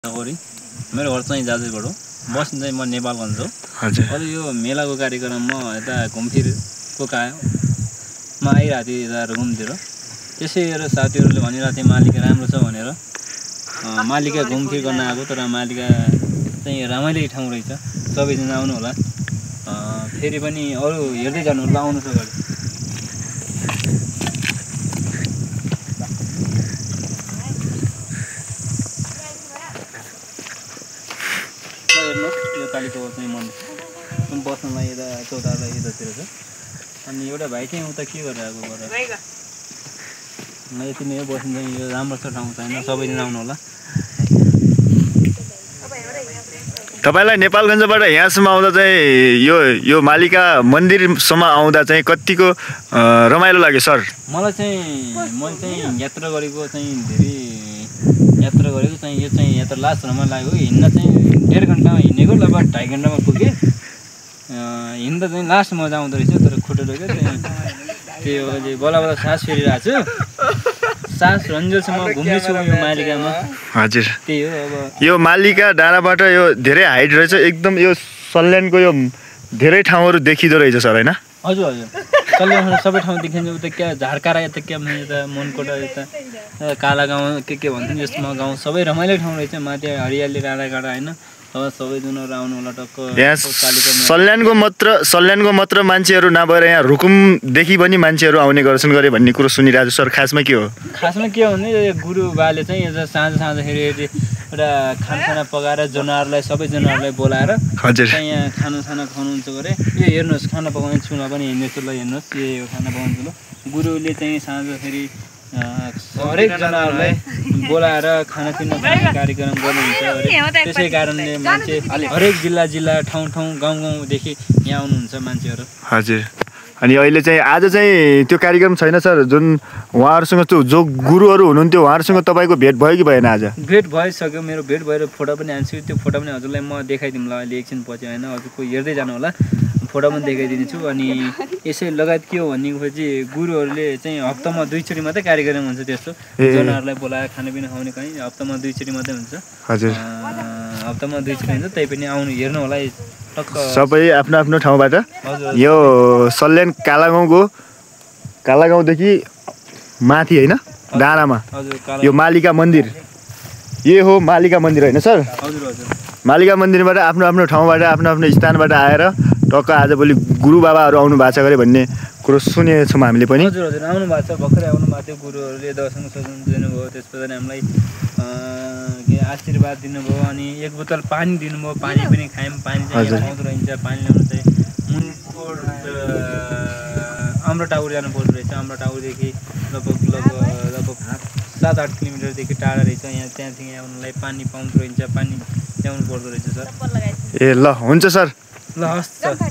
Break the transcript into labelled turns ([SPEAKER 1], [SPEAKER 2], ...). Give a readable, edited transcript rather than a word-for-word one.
[SPEAKER 1] नगरी मेरो घर चाहिँ जाजरकोट हो। बस्ने चाहिँ म नेपालगञ्ज हो।
[SPEAKER 2] हजुर।
[SPEAKER 1] अहिले यो मेलाको कार्यक्रममा यता घुमफिरको काममा आइरहेको थिएँ यता रुकुमतिर। त्यसै हेरेर साथीहरूले भनिरहेको थिए मालिका राम्रो छ भनेर। मालिका घुमफिर गर्न आएको, तर मालिका चाहिँ रमाइलो ठाउँ रहेछ। सबैजना आउनु होला। फेरि पनि अरू हेर्दै जानु होला, आउनु छ गरी। हेर्नुहोस् यो कालीको चाहिँ मन्दिर बस्नलाई यता चौतारालाई यतातिर छ। अनि एउटा भाइ चाहिँ उता के गरेर आएको गरेर यति नै हो। बस्नु चाहिँ यो राम्रो छ ठाउँ छैन, सबैजना आउनु होला।
[SPEAKER 2] तपाईलाई नेपालगञ्जबाट यहाँसम्म आउँदा चाहिँ यो मालिका मन्दिरसम्म आउँदा चाहिँ कतिको रमाइलो लाग्यो सर?
[SPEAKER 1] मलाई चाहिँ मैले चाहिँ यात्रा गरेको चाहिँ धेरै यात्रा गरेको चाहिँ यो चाहिँ यात्रा लास्ट रमाइलो लाग्यो। हिँड्न चाहिँ 1.5 घन्टामा हिँडेको, लगभग 2.5 घन्टामा पुगेँ। हिँड्दा चाहिँ लास्ट मजा आउँदो रहेछ, तर खुट्टा डोक्यो त्यो अहिले बल्ल बल्ल सास फेरिरहेको छु। सास रन्जेलसम्म घुम्दैछु यो मालिकामा।
[SPEAKER 2] हजुर,
[SPEAKER 1] त्यही हो। अब
[SPEAKER 2] यो मालिका डाँडाबाट यो धेरै हाइट रहेछ, एकदम यो सल्यानको यो धेरै ठाउँहरू देखिँदो रहेछ सर, होइन?
[SPEAKER 1] हजुर हजुर, सल्यान सबै ठाउँ देखिन्छ। उता क्या झारकारा यता क्या यता मनकोटा यता काला गाउँ के भन्छन् यसमा गाउँ सबै रमाइलो ठाउँ रहेछ। माथि हरियाली डाँडाकाँडा होइन। अब सबैजनाहरू आउनु होला टक्क।
[SPEAKER 2] यहाँ सल्यानको मात्र मान्छेहरू नभएर यहाँ रुकुमदेखि पनि मान्छेहरू आउने गर्छन् गरे भन्ने कुरो सुनिरहेको छु सर। खासमा के हो?
[SPEAKER 1] खासमा के हो भने गुरुबाले चाहिँ साँझखेरि एउटा खानासाना पकाएर जनावरलाई सबै जनावरलाई बोलाएर
[SPEAKER 2] हजुर
[SPEAKER 1] चाहिँ यहाँ खानासाना खुवाउनुहुन्छ गरे। यो हेर्नुहोस् खाना पकाउने चुला पनि हिँड्ने चुला हेर्नुहोस्। यो खाना पकाउने चुला गुरुले चाहिँ साँझखेरि हरेक जनावरलाई बोलाएर खानापिना खाने कार्यक्रम गर्नुहुन्छ अरे। त्यसै कारणले मान्छे हरेक जिल्ला ठाउँ गाउँदेखि यहाँ आउनुहुन्छ मान्छेहरू।
[SPEAKER 2] हजुर। अनि अहिले चाहिँ आज चाहिँ त्यो कार्यक्रम छैन सर? जुन उहाँहरूसँग जो गुरुहरू हुनुहुन्थ्यो उहाँहरूसँग तपाईँको भेट भयो कि भएन? आज
[SPEAKER 1] भेट भइसक्यो, मेरो भेट भएर फोटो पनि हान्छु। त्यो फोटो पनि हजुरलाई म देखाइदिउँला अहिले एकछिन पछि, होइन? हजुरको हेर्दै जानु होला, फोटो पनि देखाइदिनेछु। अनि यसै लगायत के हो भनेपछि गुरुहरूले चाहिँ हप्तामा 2 चोटि मात्रै कार्यक्रम हुन्छ। त्यस्तो जनावरलाई बोलाएर खानापिना खुवाउने कहीँ हप्तामा 2 चोटि मात्रै हुन्छ।
[SPEAKER 2] हजुर,
[SPEAKER 1] हप्तामा 2 चोटि हुन्छ। त्यही पनि आउनु हेर्नु होला टक्क।
[SPEAKER 2] सबै आफ्नो आफ्नो ठाउँबाट। यो सल्यान कालागाउँदेखि माथि होइन डाँडामा यो मालिका मन्दिर, यो हो मालिका मन्दिर होइन सर?
[SPEAKER 1] हजुर हजुर।
[SPEAKER 2] मालिका मन्दिरबाट आफ्नो आफ्नो ठाउँबाट आफ्नो आफ्नो स्थानबाट आएर टक्क आजभोलि गुरु बाबाहरू आउनु भएको छ गरे भन्ने कुरो सुनेछौँ हामीले पनि।
[SPEAKER 1] हजुर हजुर, आउनु भएको छ, भर्खरै आउनु भएको थियो। गुरुहरूले दर्शन दिनुभयो, त्यस पछाडि हामीलाई आशीर्वाद दिनुभयो। अनि 1 बोतल पानी दिनुभयो। पानी पनि खायौँ। पानी चाहिँ आउँदो रहन्छ। पानी ल्याउनु चाहिँ मुनकोट अमरटाउर जानु पर्दो रहेछ। अमरटाउरदेखि लगभग 7-8 किलोमिटरदेखि टाढा रहेछ। त्यहाँदेखि आउनुलाई पानी पाउँदो रहन्छ। पानी ल्याउनु पर्दो रहेछ सर।
[SPEAKER 2] ए ल, हुन्छ सर।
[SPEAKER 1] ल हस् सर, हस्।